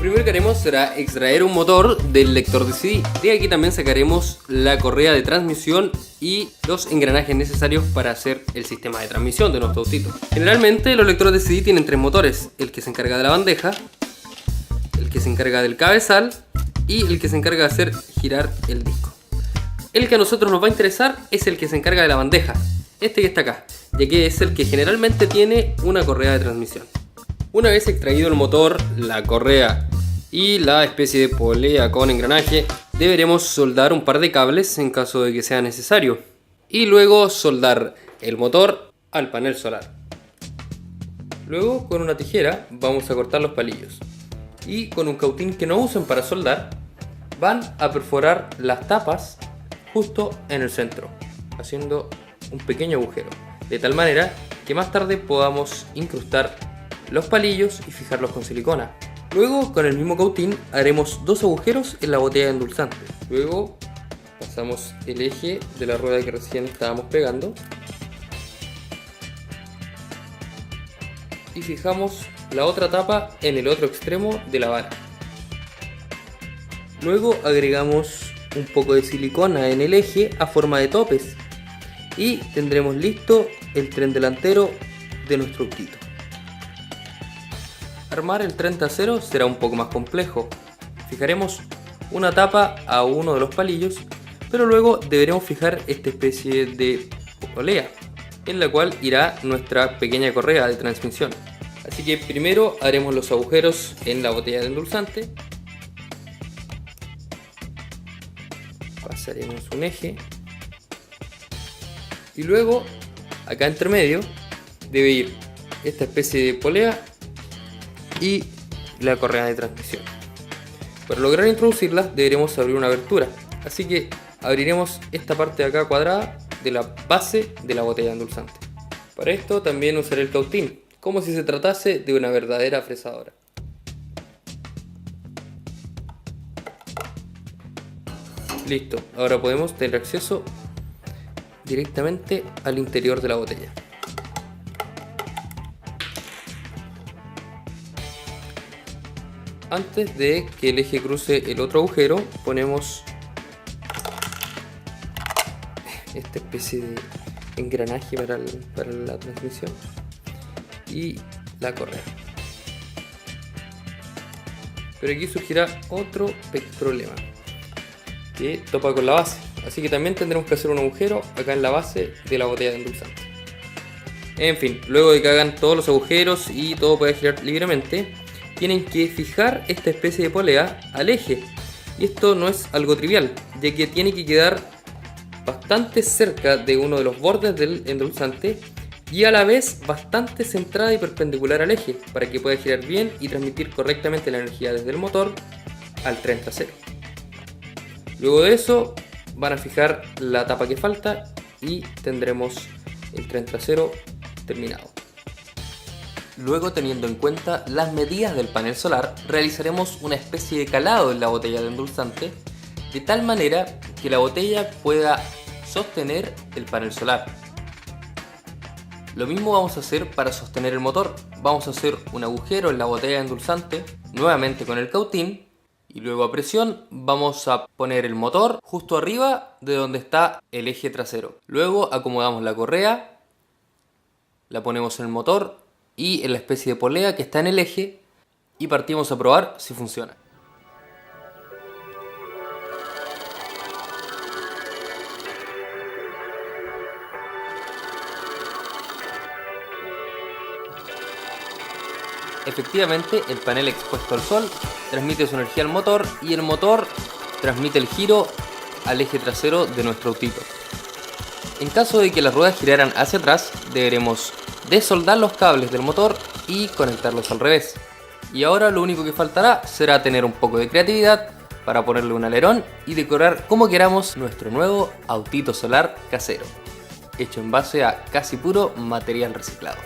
Lo primero que haremos será extraer un motor del lector de CD. De aquí también sacaremos la correa de transmisión y los engranajes necesarios para hacer el sistema de transmisión de nuestro autito. Generalmente los lectores de CD tienen tres motores: el que se encarga de la bandeja, el que se encarga del cabezal y el que se encarga de hacer girar el disco. El que a nosotros nos va a interesar es el que se encarga de la bandeja, este que está acá, ya que es el que generalmente tiene una correa de transmisión. Una vez extraído el motor, la correa y la especie de polea con engranaje, deberemos soldar un par de cables en caso de que sea necesario y luego soldar el motor al panel solar. Luego, con una tijera vamos a cortar los palillos y con un cautín que no usen para soldar van a perforar las tapas justo en el centro, haciendo un pequeño agujero, de tal manera que más tarde podamos incrustar los palillos y fijarlos con silicona. Luego, con el mismo cautín haremos dos agujeros en la botella de endulzante. Luego pasamos el eje de la rueda que recién estábamos pegando y fijamos la otra tapa en el otro extremo de la vara. Luego agregamos un poco de silicona en el eje a forma de topes y tendremos listo el tren delantero de nuestro autito. Armar el tren trasero será un poco más complejo. Fijaremos una tapa a uno de los palillos, pero luego deberemos fijar esta especie de polea en la cual irá nuestra pequeña correa de transmisión. Así que primero haremos los agujeros en la botella de endulzante. Pasaremos un eje y luego acá entre medio debe ir esta especie de polea y la correa de transmisión. Para lograr introducirlas deberemos abrir una abertura, así que abriremos esta parte de acá cuadrada de la base de la botella de endulzante. Para esto también usaré el cautín, como si se tratase de una verdadera fresadora. Listo, ahora podemos tener acceso directamente al interior de la botella. Antes de que el eje cruce el otro agujero, ponemos esta especie de engranaje para la transmisión y la correa. Pero aquí surgirá otro problema que topa con la base, así que también tendremos que hacer un agujero acá en la base de la botella de endulzante. En fin, luego de que hagan todos los agujeros y todo pueda girar libremente, tienen que fijar esta especie de polea al eje, y esto no es algo trivial, ya que tiene que quedar bastante cerca de uno de los bordes del endulzante y a la vez bastante centrada y perpendicular al eje para que pueda girar bien y transmitir correctamente la energía desde el motor al tren trasero. Luego de eso van a fijar la tapa que falta y tendremos el tren trasero terminado. Luego, teniendo en cuenta las medidas del panel solar, realizaremos una especie de calado en la botella de endulzante de tal manera que la botella pueda sostener el panel solar. Lo mismo vamos a hacer para sostener el motor. Vamos a hacer un agujero en la botella de endulzante, nuevamente con el cautín, y luego a presión vamos a poner el motor justo arriba de donde está el eje trasero. Luego acomodamos la correa, la ponemos en el motor y en la especie de polea que está en el eje y partimos a probar si funciona. Efectivamente, el panel expuesto al sol transmite su energía al motor y el motor transmite el giro al eje trasero de nuestro autito. En caso de que las ruedas giraran hacia atrás, deberemos desoldar los cables del motor y conectarlos al revés. Y ahora lo único que faltará será tener un poco de creatividad para ponerle un alerón y decorar como queramos nuestro nuevo autito solar casero, hecho en base a casi puro material reciclado.